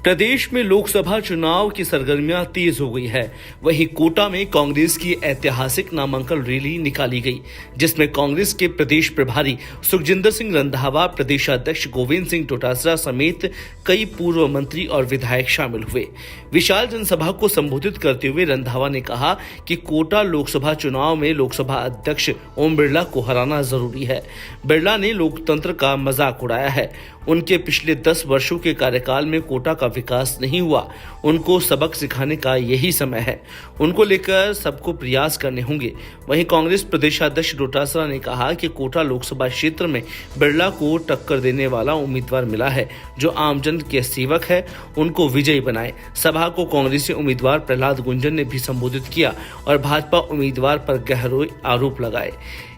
प्रदेश में लोकसभा चुनाव की सरगर्मियां तेज हो गई है। वहीं कोटा में कांग्रेस की ऐतिहासिक नामांकन रैली निकाली गई, जिसमें कांग्रेस के प्रदेश प्रभारी सुखजिंदर सिंह रंधावा, प्रदेशाध्यक्ष गोविंद सिंह डोटासरा समेत कई पूर्व मंत्री और विधायक शामिल हुए। विशाल जनसभा को संबोधित करते हुए रंधावा ने कहा कि कोटा लोकसभा चुनाव में लोकसभा अध्यक्ष ओम बिरला को हराना जरूरी है। बिरला ने लोकतंत्र का मजाक उड़ाया है। उनके पिछले 10 वर्षों के कार्यकाल में कोटा का विकास नहीं हुआ। उनको सबक सिखाने का यही समय है। उनको लेकर सबको प्रयास करने होंगे। वहीं कांग्रेस प्रदेशाध्यक्ष डोटासरा ने कहा कि कोटा लोकसभा क्षेत्र में बिरला को टक्कर देने वाला उम्मीदवार मिला है, जो आमजन के सेवक है। उनको विजयी बनाए। सभा को कांग्रेसी उम्मीदवार प्रहलाद गुंजन ने भी संबोधित किया और भाजपा उम्मीदवार पर गहरे आरोप लगाए।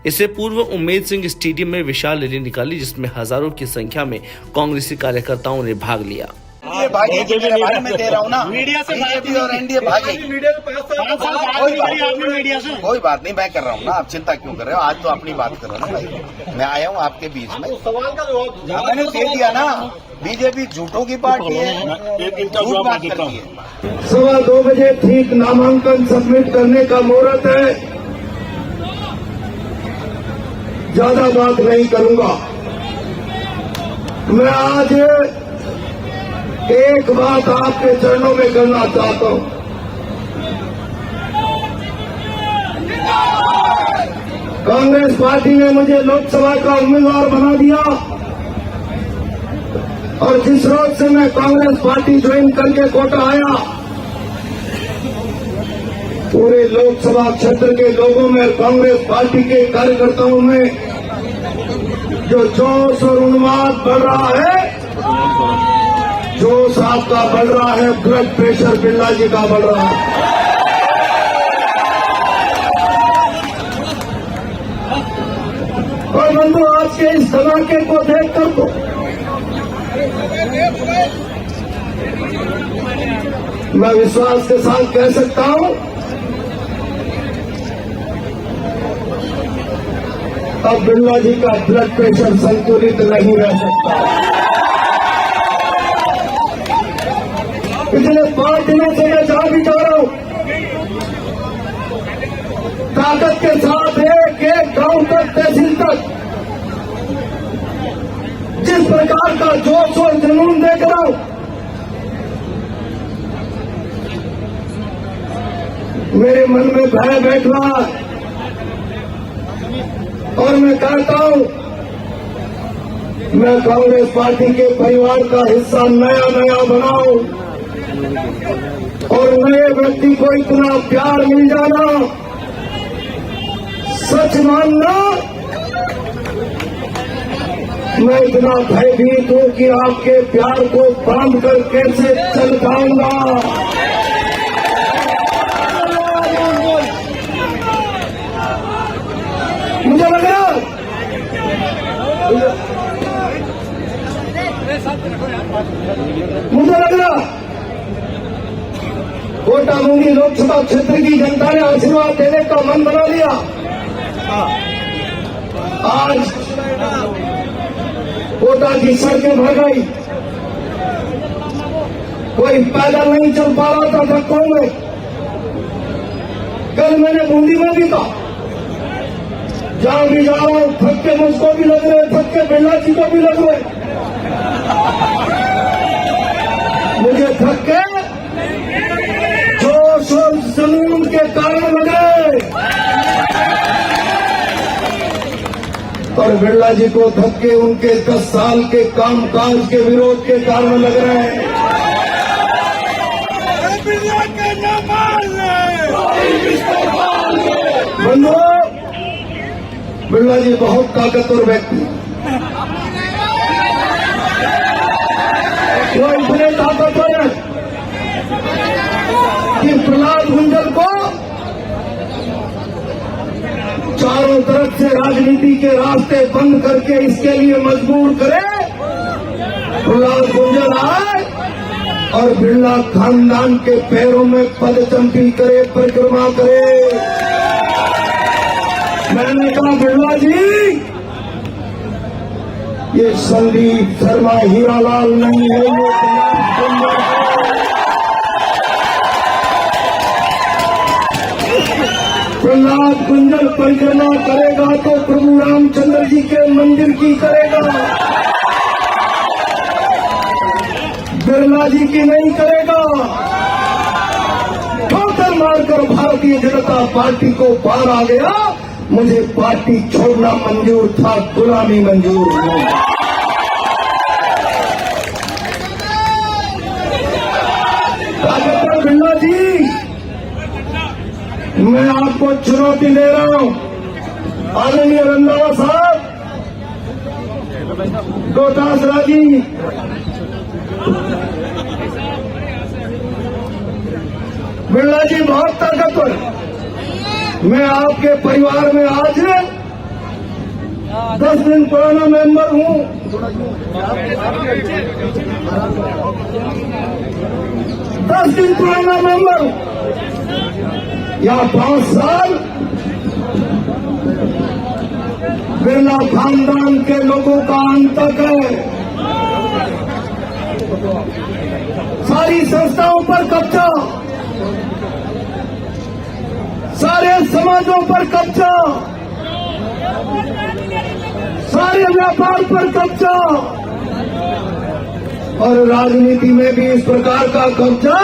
इससे पूर्व उम्मेद सिंह स्टेडियम में विशाल रैली निकाली, जिसमें हजारों की संख्या में कांग्रेसी कार्यकर्ताओं ने भाग लिया। मैं दे रहा हूँ ना, बीजेपी और एनडीए भागे। कोई बात नहीं, मैं कर रहा हूँ ना, आप चिंता क्यों कर रहे हो? आज तो अपनी बात कर रहे हो ना भाई, मैं आया हूँ आपके बीच में। मैंने दे दिया ना, बीजेपी झूठों की पार्टी है, झूठ बात करती है। 2:15 बजे ठीक नामांकन सबमिट करने का मुहूर्त है। ज्यादा बात नहीं करूंगा। मैं आज एक बात आपके चरणों में करना चाहता हूं। कांग्रेस पार्टी ने मुझे लोकसभा का उम्मीदवार बना दिया और जिस रोज से मैं कांग्रेस पार्टी ज्वाइन करके कोटा आया, पूरे लोकसभा क्षेत्र के लोगों में, कांग्रेस पार्टी के कार्यकर्ताओं में जो जोश और उन्माद बढ़ रहा है, जोश आपका बढ़ रहा है, ब्लड प्रेशर बिरला जी का बढ़ रहा है। और बंधु, आज के इस धमाके को देखकर तो मैं विश्वास के साथ कह सकता हूं, अब बिरला जी का ब्लड प्रेशर संतुलित नहीं रह सकता। पिछले 5 दिनों से मैं जहां भी जा रहा हूं, ताकत के साथ एक गांव तक, तहसील तक जिस प्रकार का जोश और जुनून देख रहा हूं, मेरे मन में भय बैठ रहा है। और मैं कहता हूं, मैं कांग्रेस पार्टी के परिवार का हिस्सा नया नया बनाऊं और नए व्यक्ति को इतना प्यार मिल जाना, सच मानना, मैं इतना भयभीत हूं कि आपके प्यार को बांध कर कैसे चल पाऊंगा। मुझे लग रहा कोटा मुंगी लोकसभा क्षेत्र की जनता ने आशीर्वाद देने का मन बना लिया। आज कोटा की सड़कें भर गई, कोई पैदल नहीं चल पा रहा था धक्कों में। कल मैंने बूंदी में भी कहा, जहां भी जा रहा हूं, धक्के मुझको भी लग रहे, धक्के बिरला जी को भी लग रहे। मुझे धक्के जोश और जुनून के कारण लगे और बिरला जी को धक्के उनके 10 साल के कामकाज के विरोध के कारण लग रहे हैं। बंधुओं, बिरला जी बहुत ताकतवर व्यक्ति, वो इतने ताकतवर है कि प्रहलाद गुंजन को चारों तरफ से राजनीति के रास्ते बंद करके इसके लिए मजबूर करे। प्रहलाद गुंजन आए और बिरला खानदान के पैरों में पदचंपी करे, परिक्रमा करे। मैंने कहा, बिरला जी ये संदीप शर्मा हीरालाल नहीं है, ये प्रहलाद गुंजर है। प्रहलाद गुंजर परिक्रमा करेगा तो प्रभु रामचंद्र जी के मंदिर की करेगा, बिरला जी की नहीं करेगा। ठोकर मारकर भारतीय जनता पार्टी को पार आ गया। मुझे पार्टी छोड़ना मंजूर था, गुलामी मंजूर नहीं। डॉक्टर बिरला जी, मैं आपको चुनौती दे रहा हूं। आदरणीय रंधावा साहब, डोटासरा जी, बिरला जी बहुत ताकतवर। मैं आपके परिवार में आज 10 दिन पुराना मेंबर हूं। 10 दिन पुराना मेंबर हूं या 5 साल बिरला खानदान के लोगों का अंतक है। सारी संस्थाओं पर कब्जा, सारे समाजों पर कब्जा, सारे व्यापार पर कब्जा, और राजनीति में भी इस प्रकार का कब्जा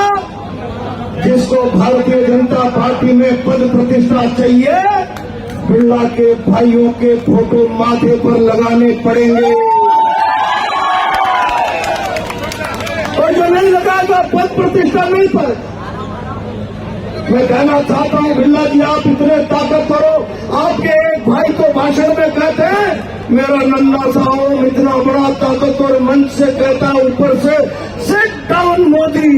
जिसको भारतीय जनता पार्टी में पद प्रतिष्ठा चाहिए, बिरला के भाइयों के फोटो माथे पर लगाने पड़ेंगे। और जो नहीं लगाएगा पद प्रतिष्ठा नहीं पर। मैं कहना चाहता हूं बिरला जी, आप इतने ताकतवर हो। आपके एक भाई को भाषण में कहते हैं मेरा नन्हा सा ओम इतना बड़ा ताकतवर मंच से कहता है ऊपर से सिट डाउन मोदी,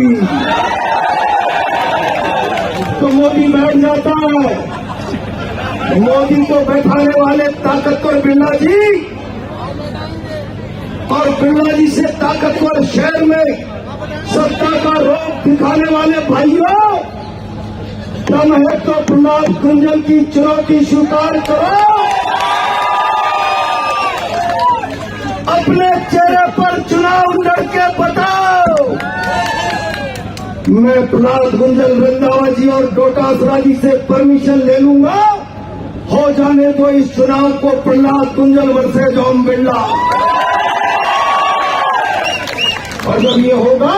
तो मोदी बैठ जाता है। मोदी को बैठाने वाले ताकतवर बिरला जी, और बिरला जी से ताकतवर शहर में सत्ता का रोब दिखाने वाले भाइयों, कम है तो प्रहलाद गुंजर की चुनौती स्वीकार करो। अपने चेहरे पर चुनाव लड़के बताओ। मैं प्रहलाद गुंजर, रंधावा जी और डोटासरा जी से परमिशन ले लूंगा। हो जाने दो इस चुनाव को प्रहलाद गुंजर वर्सेज ओम बिरला। और जब ये होगा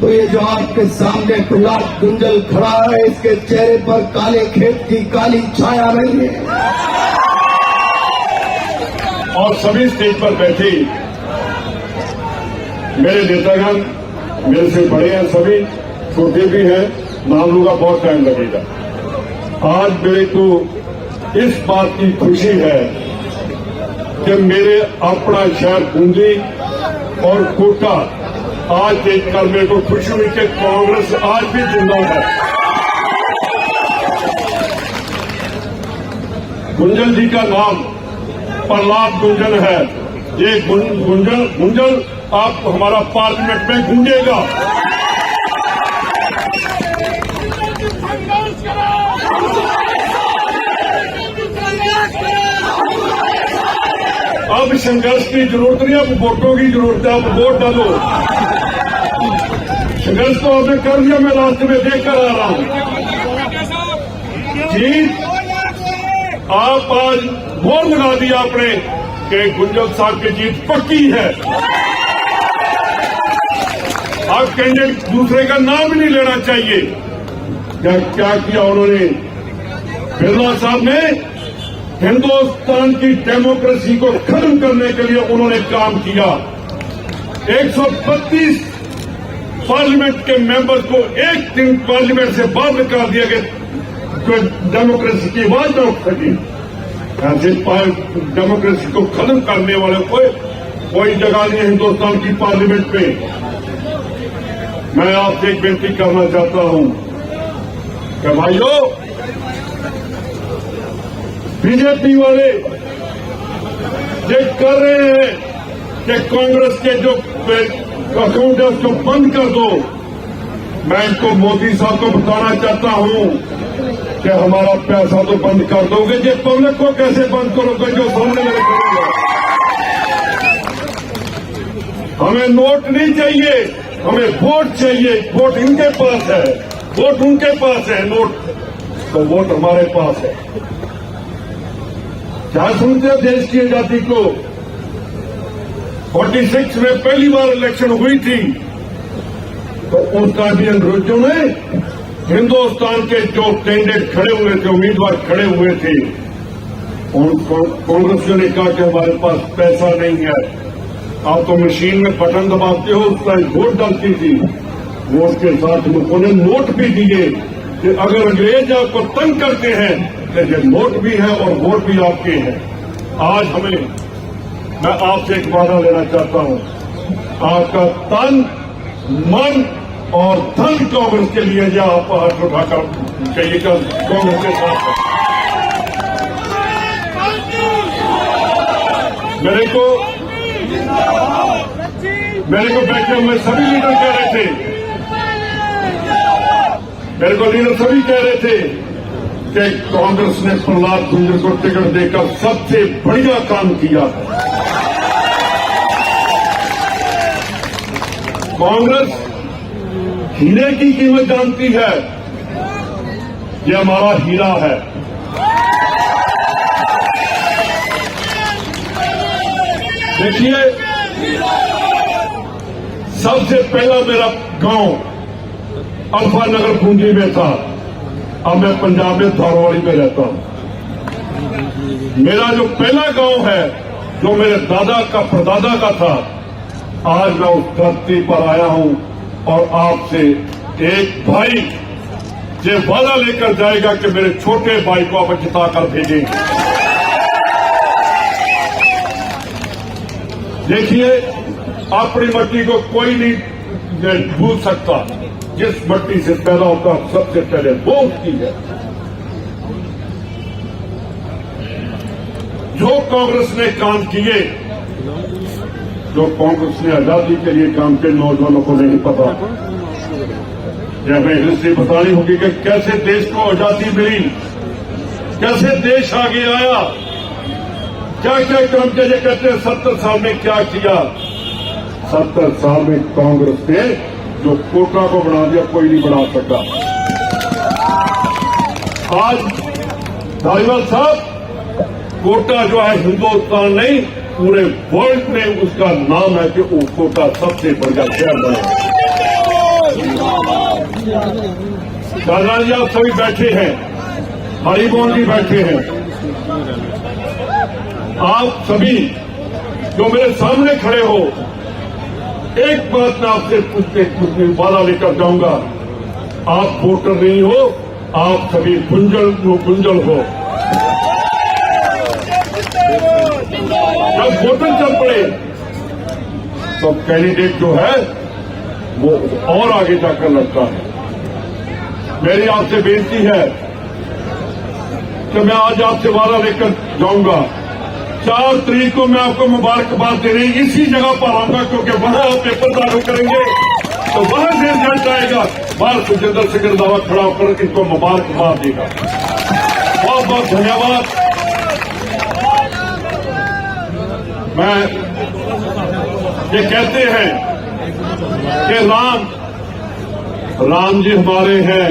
तो ये जो आपके सामने प्रहलाद गुंजर खड़ा है, इसके चेहरे पर काले खेत की काली छाया नहीं है। और सभी स्टेज पर बैठे मेरे नेतागण, मेरे से बड़े हैं, सभी छोटे भी हैं, नाम लूंगा बहुत टाइम लगेगा। आज मेरे को इस बात की खुशी है कि मेरे अपना शहर बूंदी और कोटा आज देखकर मेरे को खुशी हुई कि कांग्रेस आज भी जिंदा है। गुंजल जी का नाम प्रहलाद गुंजल है। ये गुंजल आप हमारा पार्लियामेंट में गूंजेगा। अब संघर्ष की जरूरत नहीं, अब वोटों की जरूरत है। अब वोट डालो। संघर्ष तो आपने कर दिया, मैं रास्ते में देख कर आ रहा हूं। जीत आप आज बोर्ड लगा दिया आपने कि गुंजल साहब की जीत पक्की है। अब कैंडिडेट दूसरे का नाम भी नहीं लेना चाहिए। क्या किया उन्होंने? बिरला साहब ने हिंदुस्तान की डेमोक्रेसी को खत्म करने के लिए उन्होंने काम किया। 132 पार्लियामेंट के मेंबर्स को एक दिन पार्लियामेंट से बाहर निकाल दिया गया, डेमोक्रेसी की आवाज न उठ सकी। ऐसे डेमोक्रेसी को खत्म करने वाले कोई जगह नहीं है हिंदुस्तान की पार्लियामेंट में। मैं आपसे एक बेनती करना चाहता हूं कि भाइयों, बीजेपी वाले ये कर रहे हैं कि कांग्रेस के जो अकाउंट है उसको बंद कर दो। मैं इनको मोदी साहब को बताना चाहता हूं कि हमारा पैसा तो बंद कर दोगे, ये पब्लिक को कैसे बंद करोगे जो सामने मेरे करोगे। हमें नोट नहीं चाहिए, हमें वोट चाहिए। वोट इनके पास है, वोट उनके पास है, नोट तो वोट हमारे पास है। क्या सुनते हो देश की आजादी को? 46 में पहली बार इलेक्शन हुई थी तो उस टाइम भी अंग्रेजों ने हिंदुस्तान के जो कैंडिडेट खड़े हुए थे, उम्मीदवार खड़े हुए थे, उनको कांग्रेसियों ने कहा कि हमारे पास पैसा नहीं है। आप तो मशीन में बटन दबाते हो, उस टाइम वोट डालती थी। वोट के साथ लोगों ने नोट भी दिए कि अगर अंग्रेज आपको तंग करते हैं तो ये नोट भी है और वोट भी आपके हैं। आज मैं आपसे एक वादा लेना चाहता हूं, आपका तन, मन और धन कांग्रेस के लिए, या आप हाथ उठाकर कहिएगा कांग्रेस के साथ। मेरे को बैठे हुए सभी लीडर कह रहे थे, मेरे को लीडर सभी कह रहे थे कि कांग्रेस ने प्रहलाद गुंजर को टिकट देकर सबसे बढ़िया काम किया। कांग्रेस हीरे की कीमत जानती है, ये हमारा हीरा है। देखिए, सबसे पहला मेरा गांव अल्फा नगर पूंजी में था, अब मैं पंजाब में धारवाड़ी में रहता हूं। मेरा जो पहला गांव है, जो मेरे दादा का परदादा का था, आज मैं उस धरती पर आया हूं और आपसे एक भाई ये वादा लेकर जाएगा कि मेरे छोटे भाई को आप जिताकर भेजेंगे। देखिए, अपनी मट्टी को कोई नहीं भूल सकता। जिस मट्टी से पैदा होता सबसे पहले वो उसकी है। जो कांग्रेस ने काम किए, जो कांग्रेस ने आजादी के लिए काम किए, नौजवानों को नहीं पता। यह हमें हिस्ट्री बतानी होगी कि कैसे देश को आजादी मिली, कैसे देश आगे आया, क्या क्या काम किया। ये कहते हैं 70 साल में क्या किया। 70 साल में कांग्रेस ने जो कोटा को बना दिया, कोई नहीं बना सका। आज धारीवाल साहब, कोटा जो है हिंदुस्तान नहीं पूरे वर्ल्ड में उसका नाम है कि वो कोटा सबसे बढ़िया शहर बना। दादा जी आप सभी बैठे हैं, हरिमोहन जी बैठे हैं, आप सभी जो मेरे सामने खड़े हो, एक बात मैं आपसे पूछने वादा लेकर जाऊंगा। आप वोटर नहीं हो, आप सभी गुंजल हो। जब वोटर चल पड़े तो कैंडिडेट जो है वो और आगे जाकर लड़ता है। मेरी आपसे बेनती है कि मैं आज आपसे वादा लेकर जाऊंगा, 4 तारीख को मैं आपको मुबारकबाद देने इसी जगह पर आऊंगा, क्योंकि वहां आप पेपर दाखिल करेंगे तो वहां से रिजल्ट आएगा। बाहर सुखजिंदर सिंह रंधावा खड़ा होकर इनको मुबारकबाद देगा। बहुत बहुत धन्यवाद। मैं ये कहते हैं कि राम जी हमारे हैं,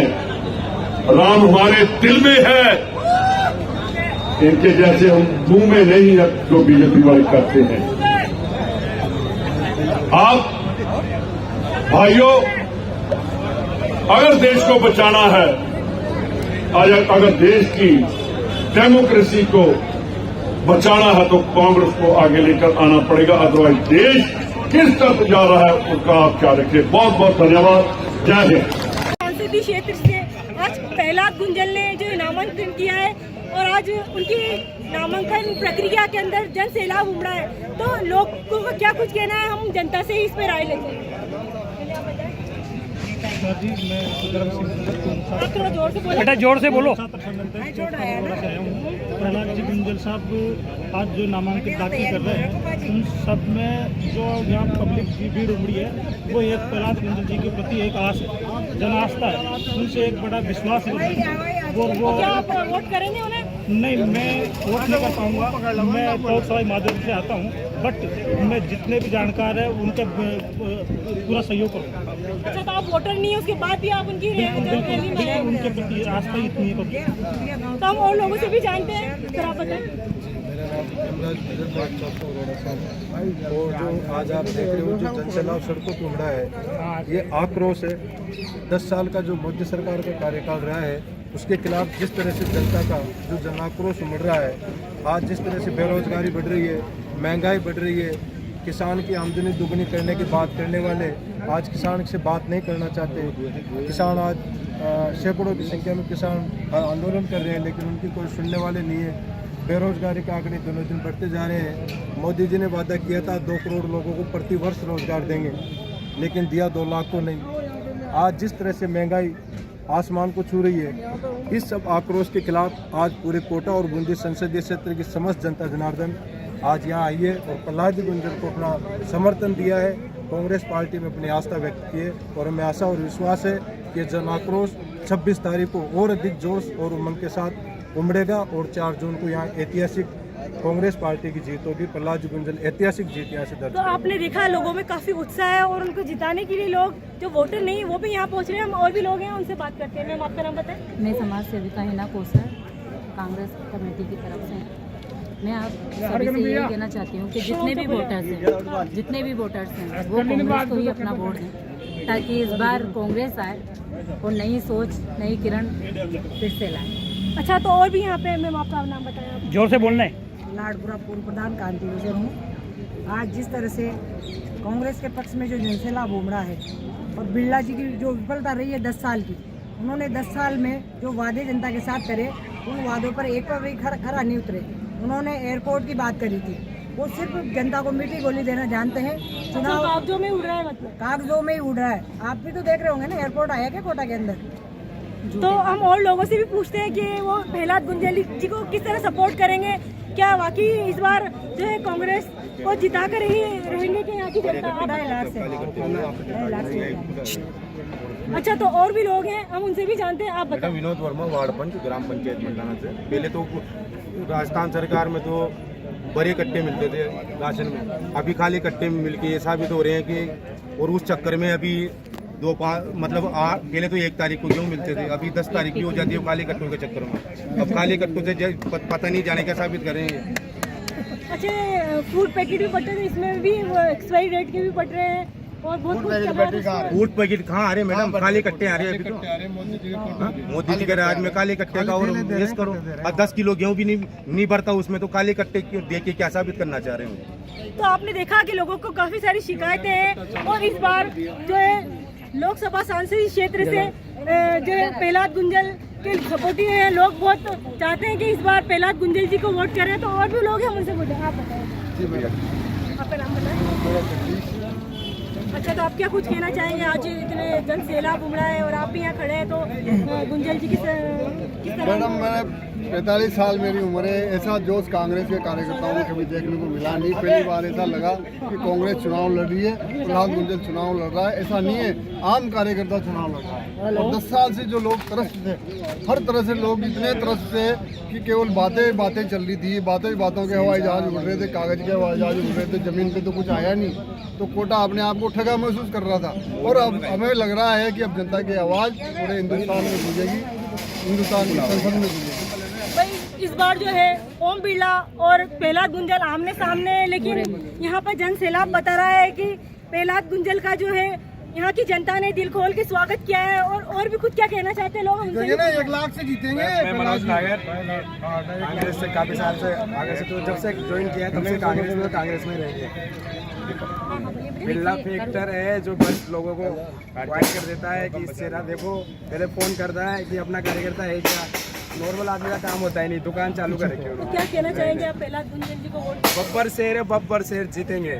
राम हमारे दिल में है। इनके जैसे हम मुंह में नहीं है जो बीजेपी वाले करते हैं। आप भाइयों, अगर देश को बचाना है, अगर देश की डेमोक्रेसी को बचाना है तो कांग्रेस को आगे लेकर आना पड़ेगा। अदरवाइज देश किस तरफ जा रहा है उसका आप क्या रखिए। बहुत बहुत धन्यवाद। जय हिंद। संसदीय क्षेत्र से आज प्रहलाद गुंजल ने जो नामांकन किया है और आज उनकी नामांकन प्रक्रिया के अंदर जन सैलाब उमड़ा है, तो लोगों को क्या कुछ कहना है, हम जनता से ही इस पर राय लेते हैं। आप थोड़ा जोर से बोलो। बेटा जोर से बोलो। प्रहलाद जी गुंजल साहब आज जो नामांकन दाखिल कर रहे हैं, उन सब में जो यहाँ पब्लिक की भीड़ उमड़ी है, वो एक प्रहलाद गुंजल जी के प्रति एक आस है, जन आस्था है, उनसे एक बड़ा विश्वास है। क्या आप वोट करेंगे उन्हें? नहीं, मैं वोट नहीं कर पाऊंगा। मैं बहुत सारे माध्यम से आता हूँ, बट मैं जितने भी जानकार है उनका पूरा सहयोग करूँगा। अच्छा, तो आप वोटर नहीं है, उसके बाद भी आप उनकी रैली में आए? उनके प्रति आस्था इतनी है तो हम और लोगों से भी जानते हैं, सर आप बताएं। और जो आज आप देख रहे हो जो जनसैलाब सड़कों पर उमड़ा है, ये आक्रोश है। 10 साल का जो मोदी सरकार का कार्यकाल रहा है उसके खिलाफ जिस तरह से जनता का जो जन आक्रोश उमड़ रहा है, आज जिस तरह से बेरोजगारी बढ़ रही है, महंगाई बढ़ रही है, किसान की आमदनी दुगनी करने की बात करने वाले आज किसान से बात नहीं करना चाहते। किसान आज सैकड़ों की संख्या में किसान आंदोलन कर रहे हैं, लेकिन उनकी कोई सुनने वाले नहीं है। बेरोजगारी के आंकड़े दिनों दिन बढ़ते जा रहे हैं। मोदी जी ने वादा किया था 2 करोड़ लोगों को प्रति वर्ष रोजगार देंगे, लेकिन दिया 2 लाख को नहीं। आज जिस तरह से महंगाई आसमान को छू रही है, इस सब आक्रोश के खिलाफ आज पूरे कोटा और बूंदी संसदीय क्षेत्र की समस्त जनता जनार्दन आज यहाँ आई है और प्रहलाद जी गुंजर को अपना समर्थन दिया है। कांग्रेस पार्टी में अपनी आस्था व्यक्त की है और हमें आशा और विश्वास है कि जन आक्रोश 26 तारीख को और अधिक जोश और उमंग के साथ उमड़ेगा और 4 जून को यहाँ ऐतिहासिक कांग्रेस पार्टी की जीत होगी। प्रहलाद जी गुंजल ऐतिहासिक जीत यहाँ से दर्ज। तो आपने देखा लोगों में काफी उत्साह है और उनको जिताने के लिए लोग जो वोटर नहीं वो भी यहाँ पहुँच रहे हैं। हम और भी लोग हैं, उनसे बात करते हैं। मैम, आपका नाम बताएं। मैं समाज सेविका हिना कोसर, कांग्रेस कमेटी की तरफ से। मैं आप सभी से यही कहना चाहती हूँ कि जितने भी वोटर्स हैं वो कांग्रेस को ही अपना वोट दें, ताकि इस बार कांग्रेस आए और नई सोच, नई किरण फिर से लाए। अच्छा, तो और भी यहाँ पे मैम आपका नाम बताएं। जोर से बोलना है। लाडपुरा पूर्व प्रधान कांति गुजर हूँ। आज जिस तरह से कांग्रेस के पक्ष में जो जनसैलाब उमड़ा है और बिरला जी की जो विफलता रही है 10 साल की, उन्होंने 10 साल में जो वादे जनता के साथ करे उन वादों पर एक पर भी खरा नहीं उतरे। उन्होंने एयरपोर्ट की बात करी थी, वो सिर्फ जनता को मीठी गोली देना जानते हैं। चुनाव कागजों में उड़ रहा है, मतलब कागजों में ही उड़ रहा है। आप भी तो देख रहे होंगे ना, एयरपोर्ट आया क्या कोटा के अंदर। तो हम और लोगों से भी पूछते हैं कि वो प्रहलाद गुंजल जी को किस तरह सपोर्ट करेंगे। क्या वाकई इस बार जो है कांग्रेस को जिता कर ही रहेंगे कि यहाँ की जनता? 2.5 लाख से। अच्छा, तो और भी लोग हैं, हम उनसे भी जानते हैं। आप बताओ। विनोद वर्मा, वार्ड पंच, ग्राम पंचायत मंडाना से। पहले तो राजस्थान सरकार में तो बड़े कट्टे मिलते थे राशन में, अभी खाली कट्टे मिल के ये साबित हो रहे हैं कि, और उस चक्कर में अभी पहले तो 1 तारीख को गेहूँ मिलते थे, अभी 10 तारीख भी हो जाती है काले कट्टों के चक्कर में। अब काले कट्टों से पता नहीं जाने क्या साबित करेंगे। अच्छा, फूड पैकेट भी बट रहे हैं, इसमें भी एक्सपायरी डेट के भी बट रहे हैं और बहुत कुछ फूड पैकेट कहाँ आ रहे हैं मैडम? काले कट्टे आ रहे हैं अभी तो। मोदी जी के राज में काले कट्टे का और वेस्ट करो। 10 किलो गेहूँ भी नहीं भरता उसमें, तो काले कट्टे दे के क्या साबित करना चाह रहे हैं? तो आपने देखा कि लोगों को काफी सारी शिकायतें हैं और इस बार जो है लोकसभा सांसद क्षेत्र से जो है प्रहलाद गुंजल के सपोर्टी हैं। लोग बहुत चाहते हैं कि इस बार प्रहलाद गुंजल जी को वोट करें। तो और भी लोग हैं, हम उनसे बोले। आप बताएं, आपका नाम बताएं। अच्छा, तो आप क्या कुछ कहना चाहेंगे? आज इतने जन सैलाब उमड़ा है और आप भी यहाँ खड़े हैं, तो गुंजल जी किस तरह? मैडम, मैंने 45 साल मेरी उम्र है, ऐसा जोश कांग्रेस के कार्यकर्ताओं में कभी देखने को मिला नहीं। पहली बार ऐसा लगा कि कांग्रेस चुनाव लड़ रही है, प्रहलाद गुंजल चुनाव लड़ रहा है। ऐसा नहीं है, आम कार्यकर्ता चुनाव लड़ रहा है। और 10 साल से जो लोग त्रस्त थे, हर तरह से लोग इतने त्रस्त थे कि केवल बातें चल रही थी, बातों के हवाई जहाज उड़ रहे थे, कागज के हवाई जहाज उड़ रहे थे, जमीन पे तो कुछ आया नहीं। तो कोटा अपने आप को ठगा महसूस कर रहा था और अब हमें लग रहा है कि अब जनता की आवाज़ पूरे हिंदुस्तान में गूंजेगी, हिंदुस्तान की संसद में गूंजेगी। भाई, इस बार जो है ओम बिरला और प्रहलाद गुंजल आमने सामने है, लेकिन यहाँ पर जन सैलाब बता रहा है कि प्रहलाद गुंजल का जो है यहाँ की जनता ने दिल खोल के स्वागत किया है। और भी कुछ क्या कहना चाहते हैं लोग? 1 लाख से जीतेंगे। मैं मनोज नागर, कांग्रेस से काफी साल से आगे से, तो जब से ज्वाइन किया तब से कांग्रेस में रहेंगे। बिरला फैक्टर है जो बस लोगों को अवॉइड कर देता है कि इससे ना देखो, पहले फोन करता है कि अपना कार्यकर्ता है क्या। नॉर्मल आदमी का काम होता है नहीं, दुकान चालू करेंगे। तो क्या कहना चाहेंगे आप प्रहलाद गुंजल जी को वोट? बब्बर शेर जीतेंगे।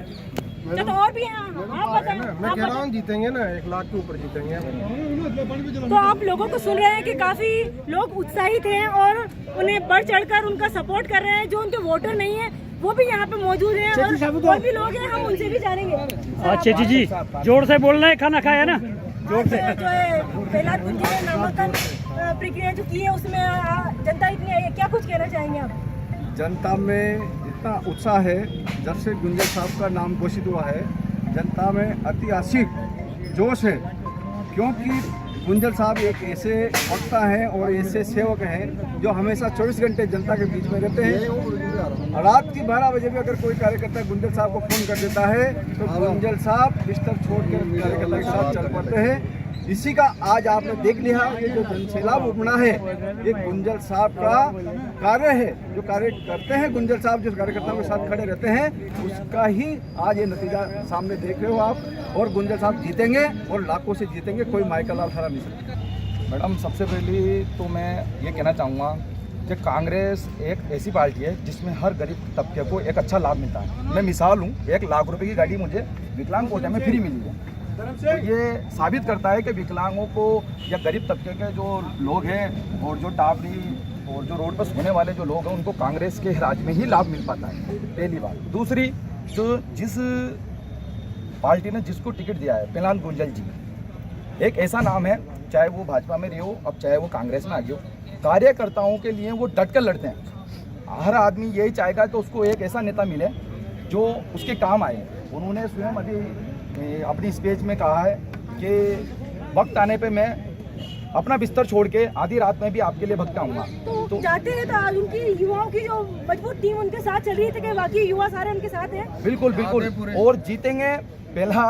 तो और भी हैं, आप बताएं। मैं कह रहा हूँ जीतेंगे ना, 1 लाख के ऊपर जीतेंगे। तो आप लोगों को सुन रहे हैं कि काफी लोग उत्साहित हैं और उन्हें बढ़ चढ़कर उनका सपोर्ट कर रहे हैं। जो उनके वोटर नहीं है वो भी यहाँ पे मौजूद हैं और भी लोग हैं, हम उनसे भी जानेंगे। चेची जी, जोर से बोलना है, खाना खाया ना, जोर से। जो है प्रहलाद गुंजल नामांकन प्रक्रिया जो की है उसमें जनता इतनी क्या कुछ कहना चाहेंगे आप? जनता में इतना उत्साह है, जब से गुंजल साहब का नाम घोषित हुआ है जनता में ऐतिहासिक जोश है, क्योंकि गुंजल साहब एक ऐसे वक्ता हैं और ऐसे सेवक हैं जो हमेशा 24 घंटे जनता के बीच में रहते हैं। रात की 12 बजे भी अगर कोई कार्यकर्ता गुंजल साहब को फोन कर देता है तो गुंजल साहब बिस्तर छोड़ के कार्यकर्ता के साथ चल पड़ते हैं। इसी का आज आपने देख लिया, ये जो जनसैलाब उमड़ा है ये गुंजल साहब का कार्य है। जो कार्य करते हैं गुंजल साहब, जो कार्यकर्ताओं के साथ खड़े रहते हैं, उसका ही आज ये नतीजा सामने देख रहे हो आप। और गुंजल साहब जीतेंगे और लाखों से जीतेंगे, कोई माइकल लाल हरा नहीं सकता। मैडम, सबसे पहले तो मैं ये कहना चाहूँगा कि कांग्रेस एक ऐसी पार्टी है जिसमें हर गरीब तबके को एक अच्छा लाभ मिलता है। मैं मिसाल हूँ, 1 लाख रुपए की गाड़ी मुझे विकलांग कोटे में फ्री मिली है। तो ये साबित करता है कि विकलांगों को या गरीब तबके के जो लोग हैं और जो टावरी और जो रोड पर सोने वाले जो लोग हैं उनको कांग्रेस के राज में ही लाभ मिल पाता है, पहली बात। दूसरी, तो जिस पार्टी ने जिसको टिकट दिया है प्रहलाद गुंजल जी, एक ऐसा नाम है, चाहे वो भाजपा में रहे हो, अब चाहे वो कांग्रेस में आ गए हो, कार्यकर्ताओं के लिए वो डट कर लड़ते हैं। हर आदमी यही चाहेगा कि उसको एक ऐसा नेता मिले जो उसके काम आए। उन्होंने स्वयं अभी अपनी स्पीच में कहा है कि वक्त आने पे मैं अपना बिस्तर छोड़ के आधी रात में भी आपके लिए भक्त आऊंगा। तो जाते हैं तो आज उनकी युवाओं की जो मजबूत टीम उनके साथ चल रही थी कि बाकी युवा सारे उनके साथ हैं। बिल्कुल बिल्कुल, और जीतेंगे। पहला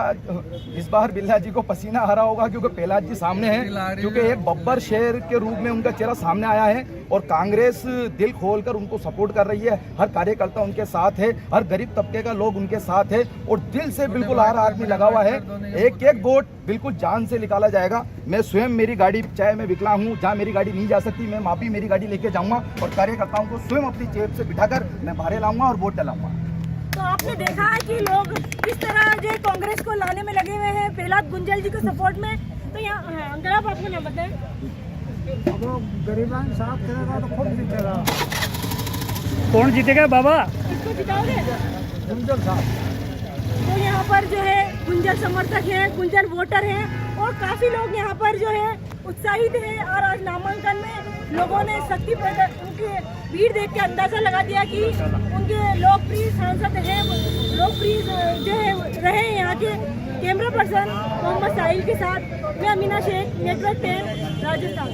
इस बार बिल्ला जी को पसीना आ रहा होगा क्योंकि पहला जी सामने है, क्योंकि एक बब्बर शेर के रूप में उनका चेहरा सामने आया है और कांग्रेस दिल खोलकर उनको सपोर्ट कर रही है। हर कार्यकर्ता उनके साथ है, हर गरीब तबके का लोग उनके साथ है और दिल से बिल्कुल हर आदमी लगा हुआ है। एक एक वोट बिल्कुल जान से निकाला जाएगा। मैं स्वयं, मेरी गाड़ी, चाहे मैं विकलांग हूँ, जहाँ मेरी गाड़ी नहीं जा सकती, मैं मापी मेरी गाड़ी लेके जाऊँगा और कार्यकर्ताओं को स्वयं अपनी जेब से बिठाकर मैं बाहर लाऊंगा और वोट डलाऊंगा। तो आपने देखा है कि लोग किस तरह जो कांग्रेस को लाने में लगे हुए हैं प्रहलाद गुंजल जी के सपोर्ट में। तो यहाँ अंकल आप अपना नाम बताएं। गरीबान साहब करेगा तो खुद जीतेगा। कौन जीतेगा बाबा? किसको जिताओगे? गुंजल साहब। तो यहाँ पर जो है गुंजल समर्थक हैं, गुंजल वोटर हैं और काफी लोग यहाँ पर जो है उत्साहित हैं। और आज नामांकन में लोगों ने शक्ति उनकी भीड़ देख के अंदाजा लगा दिया कि उनके लोकप्रिय सांसद हैं, लोकप्रिय जो है रहे यहाँ के। कैमरा पर्सन मोहम्मद साहिल के साथ मैं अमीना शेख, नेटवर्क 10, राजस्थान।